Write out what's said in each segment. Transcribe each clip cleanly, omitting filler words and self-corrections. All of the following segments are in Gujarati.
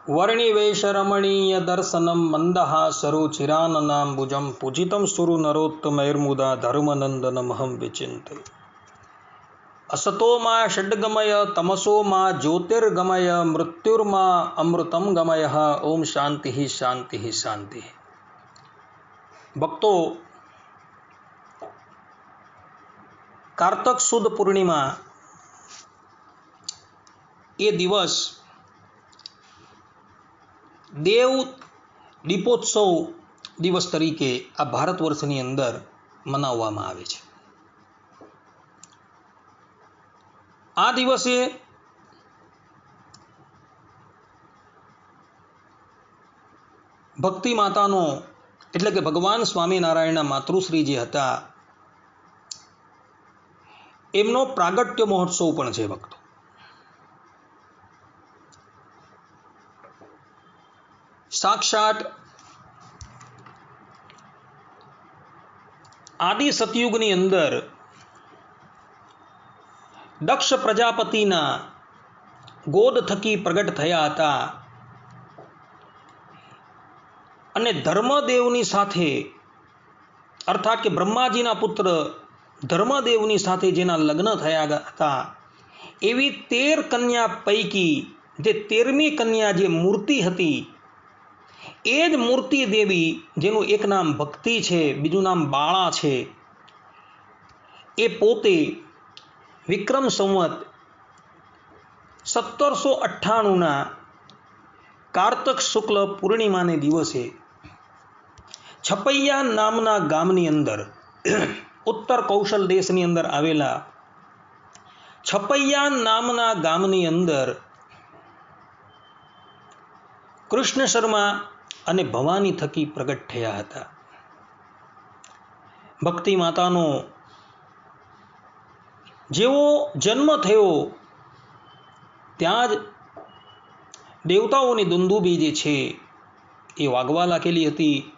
वर्णिवेशरमणीय दर्शनम मंदहासरुचिराननाम्बुजं पूजितं सुरु नरोत्तमैर्मुदा धर्मनंदनमहं विचिन्ते। असतो मा षड्गमय तमसो मा ज्योतिर्गमय मृत्युर्मा अमृतं गमय। ओम शांति शांति शांति। भक्तों, कार्तक सुद पूर्णिमा ये दिवस देव दीपोत्सव दिवस तरीके आ भारतवर्षनी अंदर मनाववामां आवे छे। आ दिवसे भक्ति मातानो एटले के भगवान स्वामीनारायणना मातृश्री जे हता एमनो प्रागट्य महोत्सव पण छे। भक्तो, साक्षात आदि सतयुगनी अंदर दक्ष प्रजापतिना गोद थकी प्रगट थया हता अने धर्मदेवनी साथे अर्थात के ब्रह्माजीना पुत्र धर्मदेवनी साथे जेना लग्न थया हता एवी 13 कन्या पैकी जे 13મી कन्या जे मूर्ति हती एज मूर्ति देवी जेनु एक नाम भक्ति छे, बीजू नाम बाळा छे, ए पोते विक्रम संवत 1798 कार्तक शुक्ल पूर्णिमा ने दिवसे छपैया नामना गामनी अंदर उत्तर कौशल देशनी अंदर आवेला छपैया नामना गामनी अंदर कृष्ण शर्मा अने भवानी थकी प्रगट थया हता। भक्ति मातानो जेवो जन्म थयो त्याज देवताओनी दुंदुबी जे छे ए वागवा लागेली हती।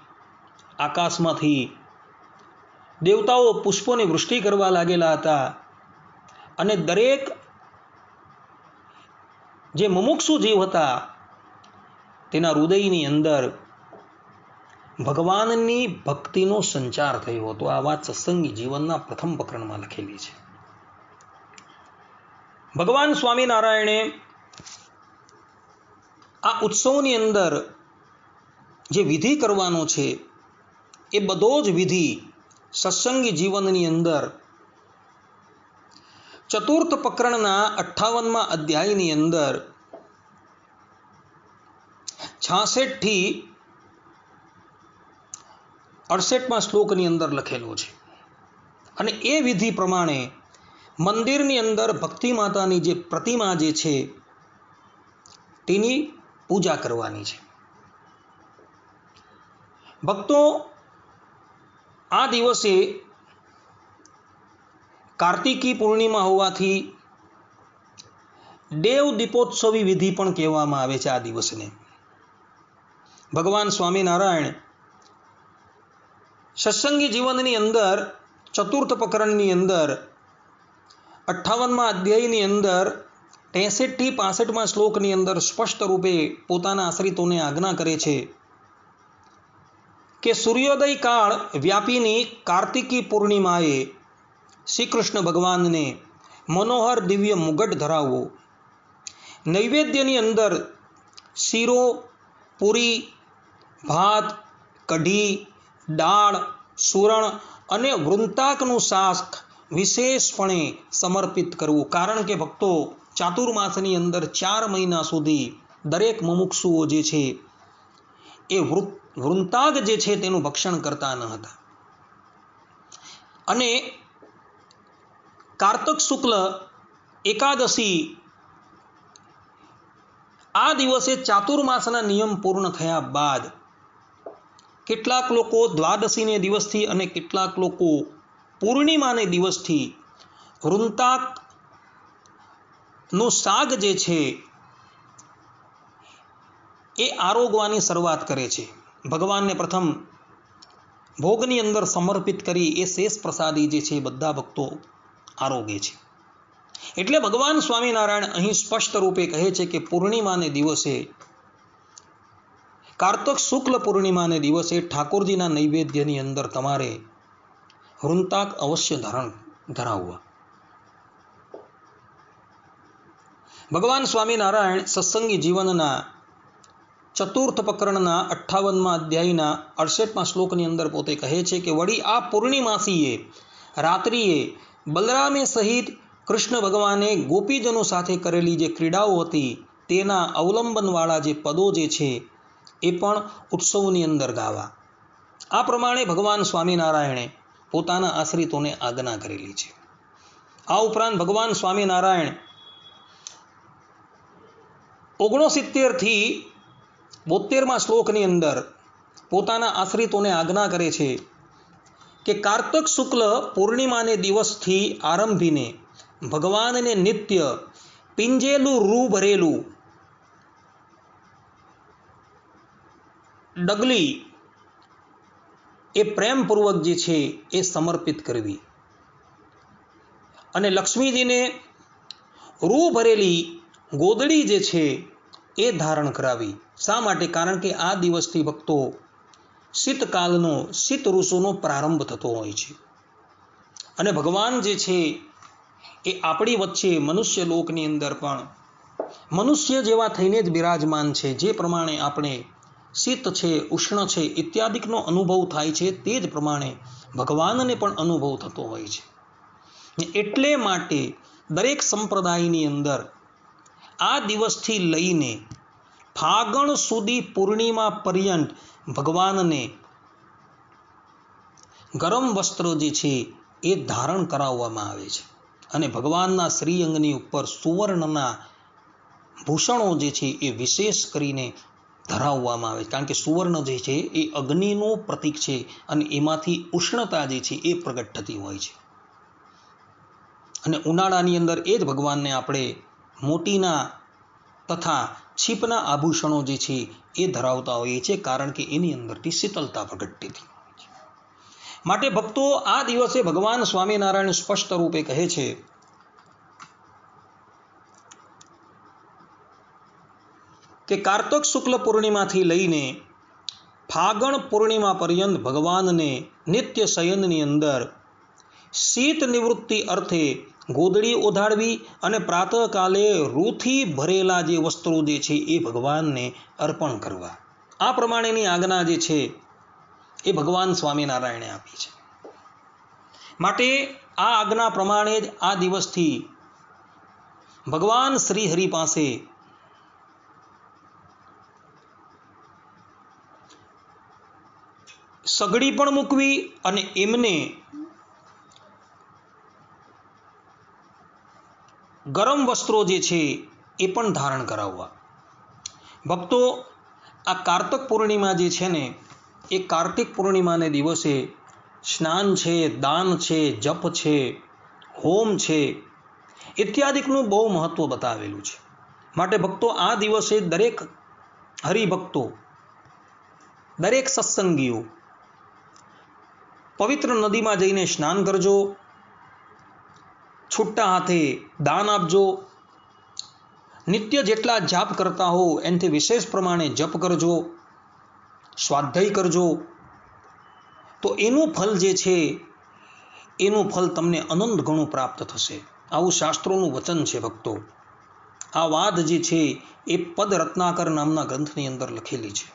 आकाशमांथी देवताओ पुष्पोनी वृष्टि करवा लागेला हता अने दरेक जे मुमुक्षु जीव हता तेना हृदयनी अंदर भगवाननी भक्तिनो संचार थयो हतो। आ वात सत्संगी जीवनना प्रथम प्रकरणमां लखेली छे। भगवान स्वामीनारायणे आ उत्सवनी अंदर जे विधि करवानो छे ए बधो ज विधि सत्संगी जीवननी अंदर चतुर्थ प्रकरणना 58मा अध्यायनी अंदर 66 થી 68 श्लोकनी अंदर लखेलो छे अने ए विधि प्रमाणे मंदिरनी अंदर भक्ति मातानी जे प्रतिमा जे छे तेनी पूजा करवानी छे। भक्तों, आ दिवसे कार्तिकी पूर्णिमा होवाथी देव दीपोत्सवी विधि पण कहेवामां आवे छे। आ दिवसने भगवान स्वामीनारायण सत्संगी जीवननी अंदर चतुर्थ प्रकरणनी अंदर 58मा अध्यायनी अंदर 63 થી 65मा श्लोकनी अंदर स्पष्ट रूपे पोताना आश्रितोने आज्ञा करे छे के सूर्योदय काल व्यापीनी कार्तिकी पूर्णिमाए श्री कृष्ण भगवान ने मनोहर दिव्य मुगट धरावो। नैवेद्यनी अंदर शीरो, पूरी, भात, कढ़ी, दाळ, सूरण अने वृंताकनु शाक विशेषपणे समर्पित करवू। कारण के भक्तों, चातुर्मासनी अंदर 4 महीना सुधी दरेक मुमुक्षुओ जे छे ए वृंताग जे छे तेनुं भक्षण करता न हता अने कार्तक शुक्ल एकादशी आ दिवसे चातुर्मासना नियम पूर्ण थया बाद केटलाक लोको द्वादशीने दिवसथी अने केटलाक लोको पूर्णिमाने दिवसथी वृंताकनुं शाक जे छे ए आरोगवानी शरूआत करे छे। भगवान ने प्रथम भोगनी अंदर समर्पित करी ए शेष प्रसादी जे छे बधा भक्तो आरोगे छे। એટલે ભગવાન સ્વામિનારાયણ અહીં સ્પષ્ટ રૂપે કહે છે કે પૂર્ણિમાને દિવસે કારતક શુક્લ પૂર્ણિમાને દિવસે ઠાકોરજીના નૈવેદ્યની અંદર તમારે વૃંતાક અવશ્ય ધરાવવા. ભગવાન સ્વામિનારાયણ સત્સંગી જીવનના ચતુર્થ પ્રકરણના 58મા અધ્યાયના 68મા શ્લોકની અંદર પોતે કહે છે કે વળી આ પૂર્ણિમાસીએ રાત્રિએ બલરામે સહિત કૃષ્ણ ભગવાને ગોપીજનો સાથે કરેલી જે ક્રીડાઓ હતી તેના અવલંબનવાળા જે પદો જે છે એ પણ ઉત્સવની અંદર ગાવા. આ પ્રમાણે ભગવાન સ્વામિનારાયણે પોતાના આશ્રિતોને આજ્ઞા કરેલી છે. આ ઉપરાંત ભગવાન સ્વામિનારાયણ 69 થી 72મા શ્લોકની અંદર પોતાના આશ્રિતોને આજ્ઞા કરે છે કે કારતક શુક્લ પૂર્ણિમાને દિવસથી આરંભીને ભગવાનને નિત્ય પિંજેલું રૂ ભરેલું ડગલી એ પ્રેમપૂર્વક જે છે એ સમર્પિત કરવી અને લક્ષ્મીજીને રૂ ભરેલી ગોદડી જે છે એ ધારણ કરાવી. શા માટે? કારણ કે આ દિવસથી ભક્તો શીતકાલનો શીત ઋતુનો પ્રારંભ થતો હોય છે અને ભગવાન જે છે એ આપણી વચ્ચે મનુષ્ય લોકની અંદર પણ મનુષ્ય જેવા થઈને જ બિરાજમાન છે. જે પ્રમાણે આપણે શીત છે, ઉષ્ણ છે ઇત્યાદિકનો અનુભવ થાય છે તે જ પ્રમાણે ભગવાનને પણ અનુભવ થતો હોય છે. એટલે માટે દરેક સંપ્રદાયની અંદર આ દિવસથી લઈને ફાગણ સુધી પૂર્ણિમા પર્યંત ભગવાનને ગરમ વસ્ત્ર જે છે એ ધારણ કરાવવામાં આવે છે અને ભગવાનના શ્રીઅંગની ઉપર સુવર્ણના ભૂષણો જે છે એ વિશેષ કરીને ધરાવવામાં આવે છે. કારણ કે સુવર્ણ જે છે એ અગ્નિનું પ્રતીક છે અને એમાંથી ઉષ્ણતા જે છે એ પ્રગટ થતી હોય છે. અને ઉનાળાની અંદર એ જ ભગવાનને આપણે મોતીના તથા છીપના આભૂષણો જે છે એ ધરાવતા હોઈએ છીએ, કારણ કે એની અંદરથી શીતળતા પ્રગટ થતી હોય છે. માટે ભક્તો આ દિવસે ભગવાન સ્વામિનારાયણ સ્પષ્ટ રૂપે કહે છે કે કારતક શુક્લ પૂર્ણિમાથી લઈને ફાગણ પૂર્ણિમા પર્યંત ભગવાનને નિત્ય શયનની અંદર શીત નિવૃત્તિ અર્થે ગોદડી ઓઢાડવી અને પ્રાતઃકાલે રૂથી ભરેલા જે વસ્ત્રો જે છે એ ભગવાનને અર્પણ કરવા. આ પ્રમાણેની આજ્ઞા જે છે એ ભગવાન સ્વામિનારાયણે આપી છે. માટે આ આજ્ઞા પ્રમાણે જ આ દિવસથી ભગવાન શ્રી હરિ પાસે સગડી પણ મૂકવી અને એમને ગરમ વસ્ત્રો જે છે એ પણ ધારણ કરાવવા. ભક્તો આ કારતક પૂર્ણિમા જે છે ને એ કાર્તિક પૂર્ણિમાને દિવસે સ્નાન છે, દાન છે, જપ છે, હોમ છે ઇત્યાદિકનું બહુ મહત્વ બતાવેલું છે. માટે ભક્તો આ દિવસે દરેક હરિભક્તો, દરેક સત્સંગીઓ પવિત્ર નદીમાં જઈને સ્નાન કરજો, છૂટા હાથે દાન આપજો, નિત્ય જેટલા જાપ કરતા હો એનાથી વિશેષ પ્રમાણે જપ કરજો, સ્વાધ્યાય કરજો, તો એનું ફલ જે છે એનું ફલ તમને અનંત ગણું પ્રાપ્ત થશે. આવું શાસ્ત્રોનું વચન છે ભક્તો. આ વાત જે છે એ પદ રત્નાકર નામના ગ્રંથની અંદર લખેલી છે.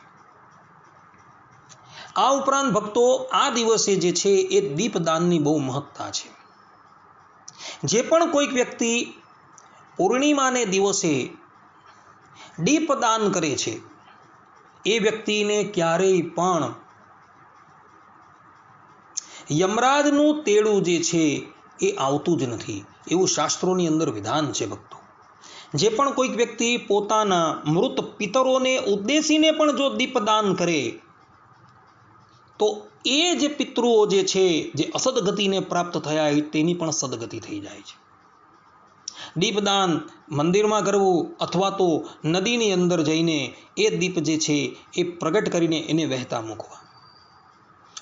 આ ઉપરાંત ભક્તો આ દિવસે જે છે એ દીપદાનની બહુ મહત્તા છે. જે પણ કોઈક વ્યક્તિ પૂર્ણિમાને દિવસે દીપદાન કરે છે એ વ્યક્તિને ક્યારેય પણ યમરાજનું તેડું જે છે એ આવતું જ નથી, એવું શાસ્ત્રોની અંદર વિધાન છે ભક્તો. જે પણ કોઈક વ્યક્તિ પોતાના મૃત પિતરોને ઉદ્દેશીને પણ જો દીપદાન કરે તો એ જે પિતૃઓ જે છે જે અસદગતિને પ્રાપ્ત થયા હોય તેની પણ સદગતિ થઈ જાય છે. દીપદાન મંદિરમાં કરવું અથવા તો નદીની અંદર જઈને એ દીપ જે છે એ પ્રગટ કરીને એને વહેતા મૂકવા.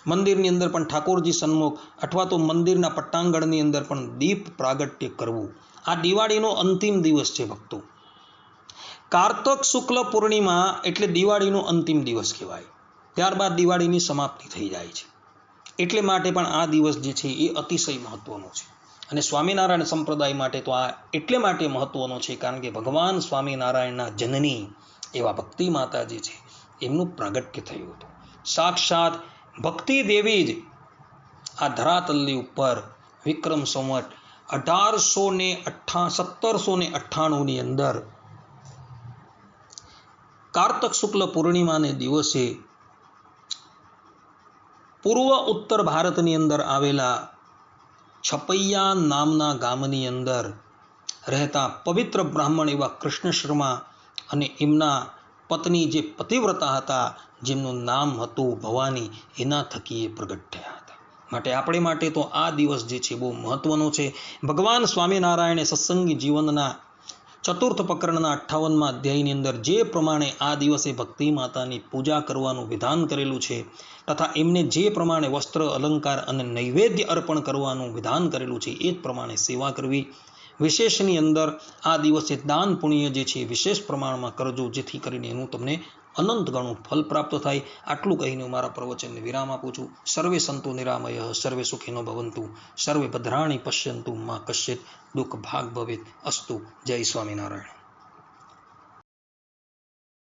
મંદિરની અંદર પણ ઠાકોરજી સન્મુખ અથવા તો મંદિરના પટ્ટાંગણની અંદર પણ દીપ પ્રાગટ્ય કરવું. આ દિવાળીનો અંતિમ દિવસ છે ભક્તો. કારતક શુક્લ પૂર્ણિમા એટલે દિવાળીનો અંતિમ દિવસ કહેવાય. ત્યારબાદ દિવાળીની સમાપ્તિ થઈ જાય છે. એટલે માટે પણ આ દિવસ જે છે એ અતિશય મહત્વનો છે. અને સ્વામિનારાયણ સંપ્રદાય માટે તો આ એટલે માટે મહત્વનો છે કારણ કે ભગવાન સ્વામિનારાયણના જનની એવા ભક્તિ માતા જે છે એમનું પ્રાગટ્ય થયું હતું. સાક્ષાત ભક્તિ દેવી જ આ ધરાતલની ઉપર વિક્રમ સંવત 1798ની અંદર કારતક શુક્લ પૂર્ણિમાને દિવસે પૂર્વ ઉત્તર ભારતની અંદર આવેલા છપૈયા નામના ગામની અંદર રહેતા પવિત્ર બ્રાહ્મણ એવા કૃષ્ણ શર્મા અને એમના પત્ની જે પતિવ્રતા હતા, જેમનું નામ હતું ભવાની, એના થકી એ પ્રગટ થયા હતા. માટે આપણે માટે તો આ દિવસ જે છે બહુ મહત્વનો છે. ભગવાન સ્વામિનારાયણે સત્સંગી જીવનના ચતુર્થ પ્રકરણના 58મા અધ્યાયની અંદર જે પ્રમાણે આ દિવસે ભક્તિ માતાની પૂજા કરવાનું વિધાન કરેલું છે તથા એમને જે પ્રમાણે વસ્ત્ર અલંકાર અને નૈવેદ્ય અર્પણ કરવાનું વિધાન કરેલું છે એ જ પ્રમાણે સેવા કરવી. વિશેષની અંદર આ દિવસે દાન પુણ્ય જે છે વિશેષ પ્રમાણમાં કરજો, જેથી કરીને એનું તમને અનંત ગણું ફલ પ્રાપ્ત થાય. આટલું કહીને હું મારા પ્રવચનને વિરામ આપું છું. સર્વે સંતો નિરામય, સર્વે સુખીનો ભવંતુ, સર્વે ભદ્રાણી પશ્યંતુ, મા કશ્ચિત દુઃખ ભાગ ભવેત. અસ્તુ. જય સ્વામિનારાયણ.